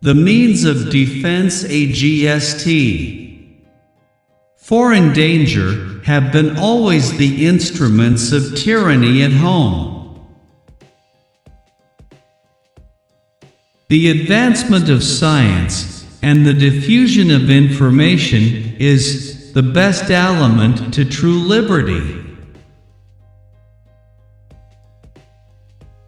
The means of defense against foreign danger have been always the instruments of tyranny at home. The advancement of science and the diffusion of information is the best element to true liberty.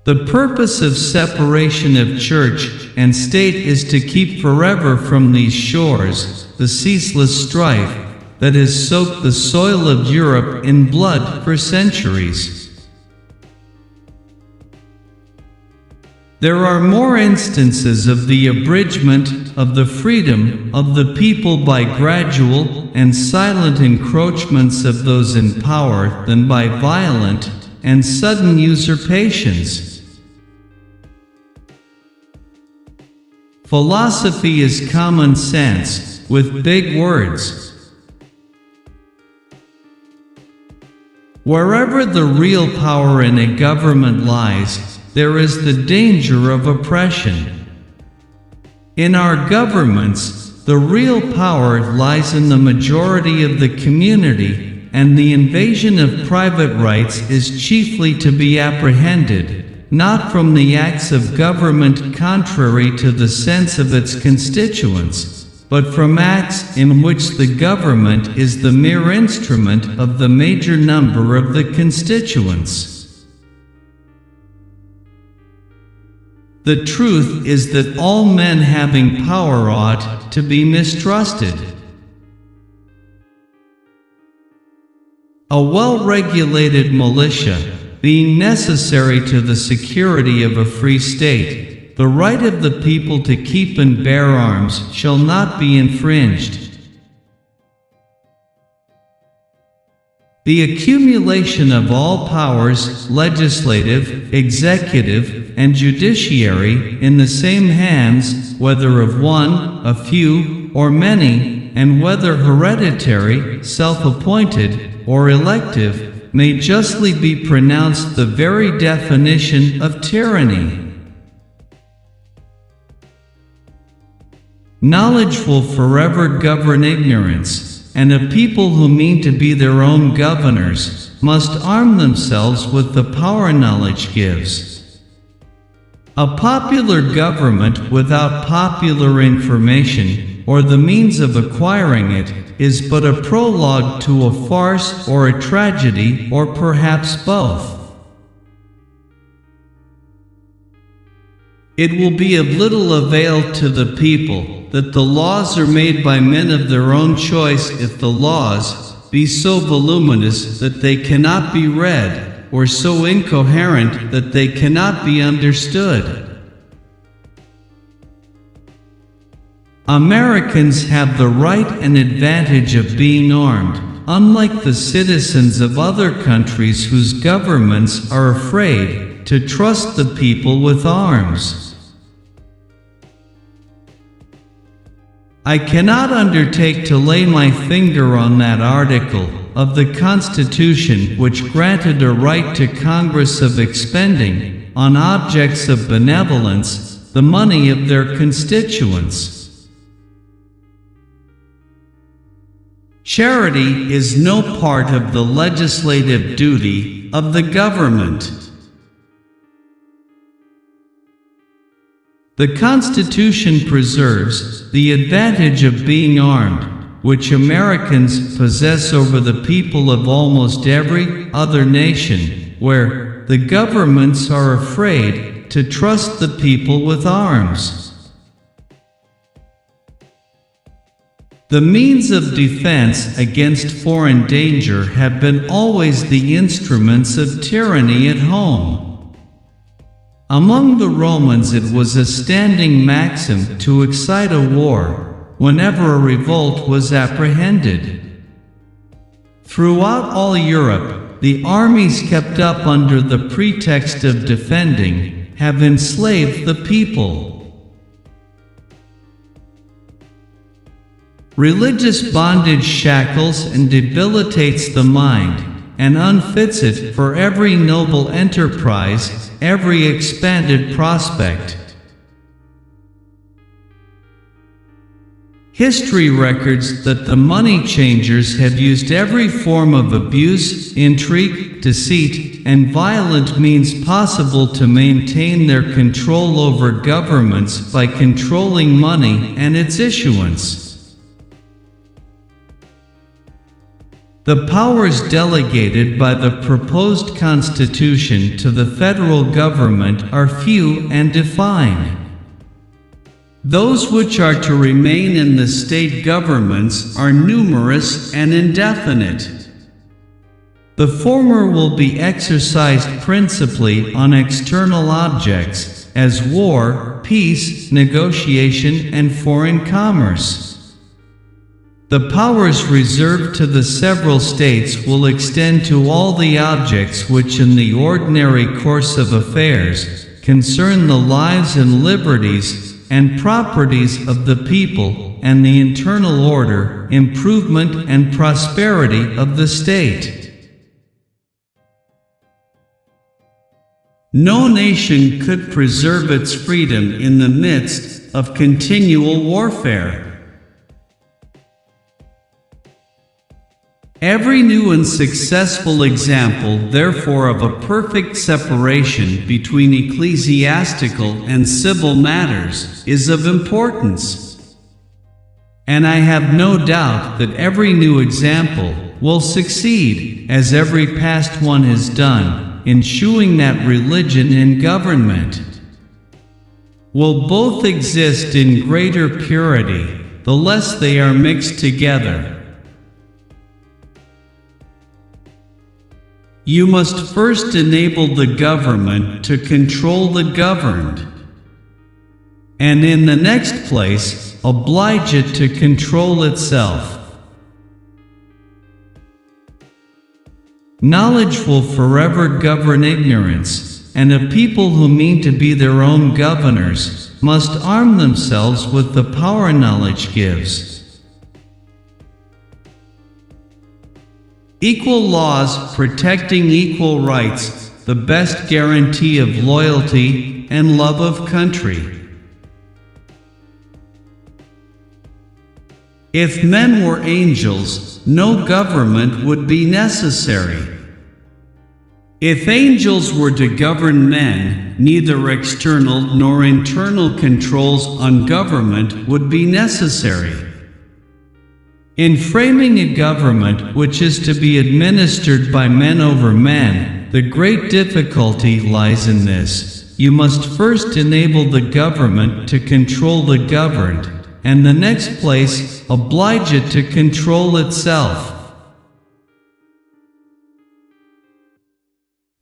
The purpose of separation of church and state is to keep forever from these shores the ceaseless strife that has soaked the soil of Europe in blood for centuries. There are more instances of the abridgment of the freedom of the people by gradual and silent encroachments of those in power than by violent and sudden usurpations. Philosophy is common sense, with big words. Wherever the real power in a government lies, there is the danger of oppression. In our governments, the real power lies in the majority of the community, and the invasion of private rights is chiefly to be apprehended, not from the acts of government contrary to the sense of its constituents, but from acts in which the government is the mere instrument of the major number of the constituents. The truth is that all men having power ought to be mistrusted. A well-regulated militia being necessary to the security of a free state, the right of the people to keep and bear arms shall not be infringed. The accumulation of all powers, legislative, executive, and judiciary, in the same hands, whether of one, a few, or many, and whether hereditary, self-appointed, or elective, may justly be pronounced the very definition of tyranny. Knowledge will forever govern ignorance, and a people who mean to be their own governors must arm themselves with the power knowledge gives. A popular government without popular information, or the means of acquiring it, is but a prologue to a farce or a tragedy, or perhaps both. It will be of little avail to the people that the laws are made by men of their own choice if the laws be so voluminous that they cannot be read, or so incoherent that they cannot be understood. Americans have the right and advantage of being armed, unlike the citizens of other countries whose governments are afraid to trust the people with arms. I cannot undertake to lay my finger on that article of the Constitution which granted a right to Congress of expending, on objects of benevolence, the money of their constituents. Charity is no part of the legislative duty of the government. The Constitution preserves the advantage of being armed, which Americans possess over the people of almost every other nation, where the governments are afraid to trust the people with arms. The means of defense against foreign danger have been always the instruments of tyranny at home. Among the Romans it was a standing maxim to excite a war whenever a revolt was apprehended. Throughout all Europe, the armies kept up under the pretext of defending have enslaved the people. Religious bondage shackles and debilitates the mind, and unfits it for every noble enterprise, every expanded prospect. History records that the money changers had used every form of abuse, intrigue, deceit, and violent means possible to maintain their control over governments by controlling money and its issuance. The powers delegated by the proposed Constitution to the federal government are few and defined. Those which are to remain in the state governments are numerous and indefinite. The former will be exercised principally on external objects, as war, peace, negotiation, and foreign commerce. The powers reserved to the several states will extend to all the objects which in the ordinary course of affairs concern the lives and liberties and properties of the people, and the internal order, improvement, and prosperity of the state. No nation could preserve its freedom in the midst of continual warfare. Every new and successful example, therefore, of a perfect separation between ecclesiastical and civil matters is of importance. And I have no doubt that every new example will succeed, as every past one has done, in shewing that religion and government will both exist in greater purity, the less they are mixed together. You must first enable the government to control the governed, and in the next place, oblige it to control itself. Knowledge will forever govern ignorance, and a people who mean to be their own governors must arm themselves with the power knowledge gives. Equal laws protecting equal rights, the best guarantee of loyalty and love of country. If men were angels, no government would be necessary. If angels were to govern men, neither external nor internal controls on government would be necessary. In framing a government which is to be administered by men over men, the great difficulty lies in this: you must first enable the government to control the governed, and the next place, oblige it to control itself.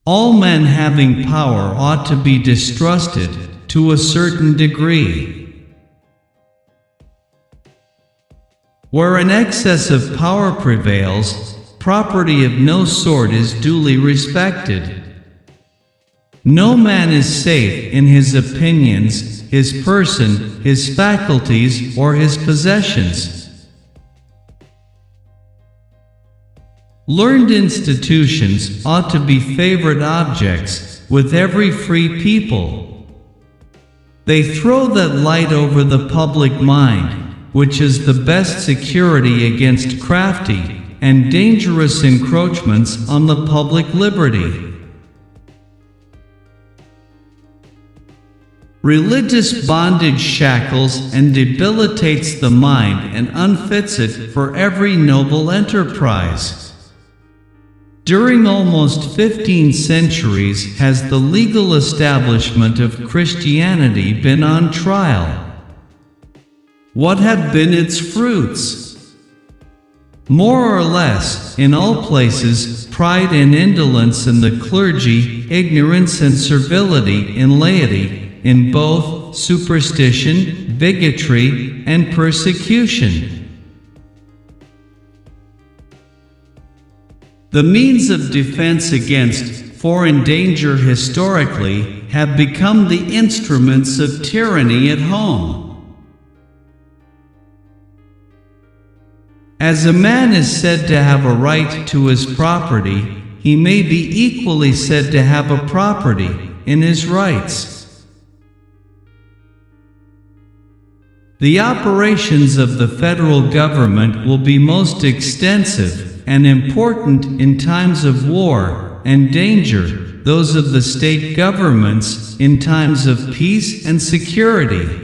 All men having power ought to be distrusted, to a certain degree. Where an excess of power prevails, property of no sort is duly respected. No man is safe in his opinions, his person, his faculties, or his possessions. Learned institutions ought to be favorite objects with every free people. They throw that light over the public mind, which is the best security against crafty and dangerous encroachments on the public liberty. Religious bondage shackles and debilitates the mind and unfits it for every noble enterprise. During almost 15 centuries has the legal establishment of Christianity been on trial. What have been its fruits? More or less, in all places, pride and indolence in the clergy, ignorance and servility in laity, in both superstition, bigotry, and persecution. The means of defense against foreign danger historically have become the instruments of tyranny at home. As a man is said to have a right to his property, he may be equally said to have a property in his rights. The operations of the federal government will be most extensive and important in times of war and danger, those of the state governments in times of peace and security.